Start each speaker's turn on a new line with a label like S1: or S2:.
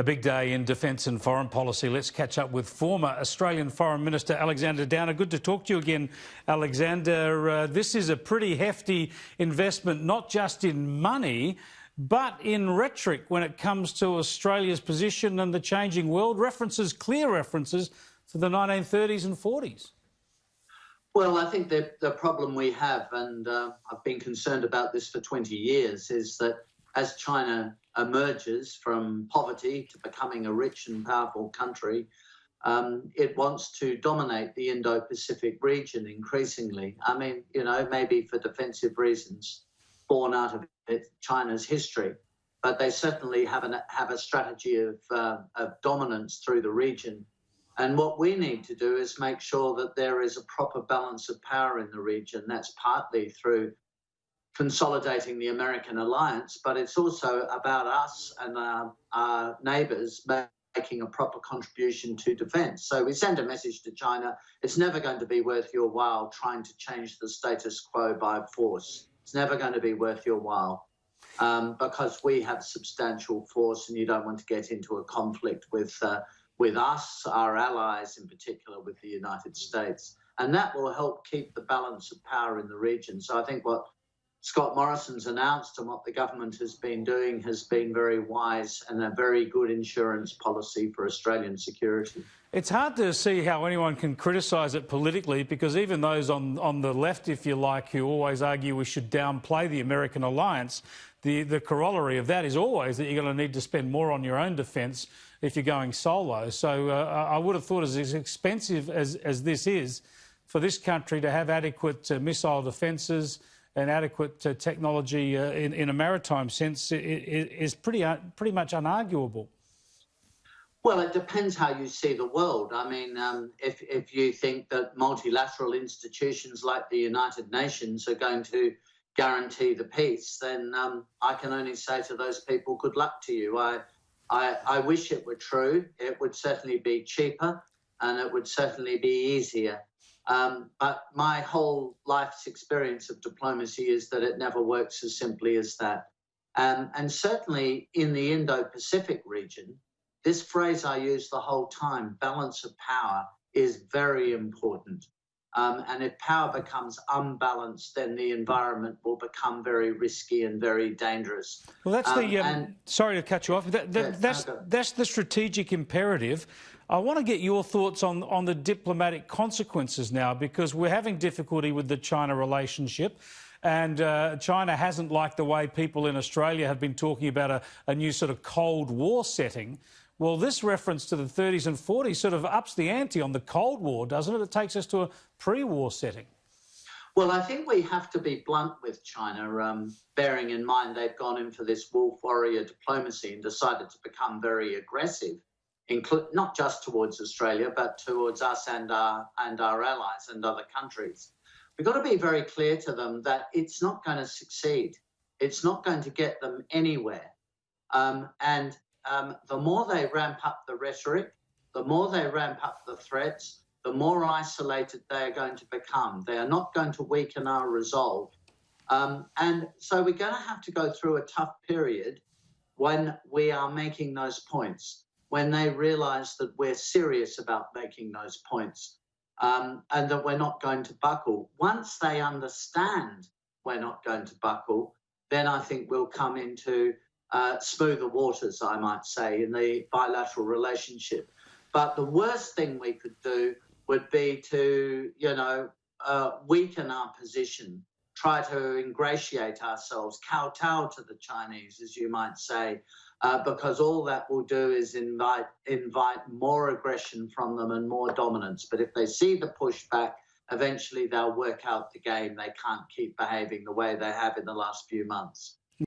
S1: A big day in defence and foreign policy. Let's catch up with former Australian Foreign Minister Alexander Downer. Good to talk to you again, Alexander. This is a pretty hefty investment, not just in money, but in rhetoric when it comes to Australia's position and the changing world. Clear references to the 1930s and 40s.
S2: Well, I think the problem we have, and I've been concerned about this for 20 years, is that as China emerges from poverty to becoming a rich and powerful country, it wants to dominate the Indo-Pacific region increasingly. I mean, you know, maybe for defensive reasons born out of China's history, but they certainly have a strategy of dominance through the region. And what we need to do is make sure that there is a proper balance of power in the region. That's partly through consolidating the American alliance, but it's also about us and our neighbours making a proper contribution to defence. So we send a message to China: it's never going to be worth your while trying to change the status quo by force. It's never going to be worth your while because we have substantial force, and you don't want to get into a conflict with us, our allies, in particular with the United States. And that will help keep the balance of power in the region. So I think what Scott Morrison's announced and what the government has been doing has been very wise and a very good insurance policy for Australian security.
S1: It's hard to see how anyone can criticise it politically, because even those on the left, if you like, who always argue we should downplay the American alliance, the corollary of that is always that you're going to need to spend more on your own defence if you're going solo. So I would have thought, as expensive as this is, for this country to have adequate missile defences and adequate technology in a maritime sense is pretty much unarguable.
S2: Well, it depends how you see the world. I mean, if you think that multilateral institutions like the United Nations are going to guarantee the peace, then I can only say to those people, good luck to you. I wish it were true. It would certainly be cheaper and it would certainly be easier. But my whole life's experience of diplomacy is that it never works as simply as that. And certainly in the Indo-Pacific region, this phrase I use the whole time, balance of power, is very important. And if power becomes unbalanced, then the environment will become very risky and very dangerous.
S1: Well, that's sorry to cut you off. That's the strategic imperative. I want to get your thoughts on the diplomatic consequences now, because we're having difficulty with the China relationship, and China hasn't liked the way people in Australia have been talking about a new sort of Cold War setting. Well, this reference to the 30s and 40s sort of ups the ante on the Cold War, doesn't it? It takes us to a pre-war setting.
S2: Well, I think we have to be blunt with China, bearing in mind they've gone in for this wolf warrior diplomacy and decided to become very aggressive, not just towards Australia, but towards us and our allies and other countries. We've got to be very clear to them that it's not going to succeed. It's not going to get them anywhere. The more they ramp up the rhetoric, the more they ramp up the threats, the more isolated they are going to become. They are not going to weaken our resolve. And so we're going to have to go through a tough period when we are making those points, when they realise that we're serious about making those points, and that we're not going to buckle. Once they understand we're not going to buckle, then I think we'll come into smoother waters, I might say, in the bilateral relationship. But the worst thing we could do would be to, weaken our position, try to ingratiate ourselves, kowtow to the Chinese, as you might say, because all that will do is invite more aggression from them and more dominance. But if they see the pushback, eventually they'll work out the game. They can't keep behaving the way they have in the last few months.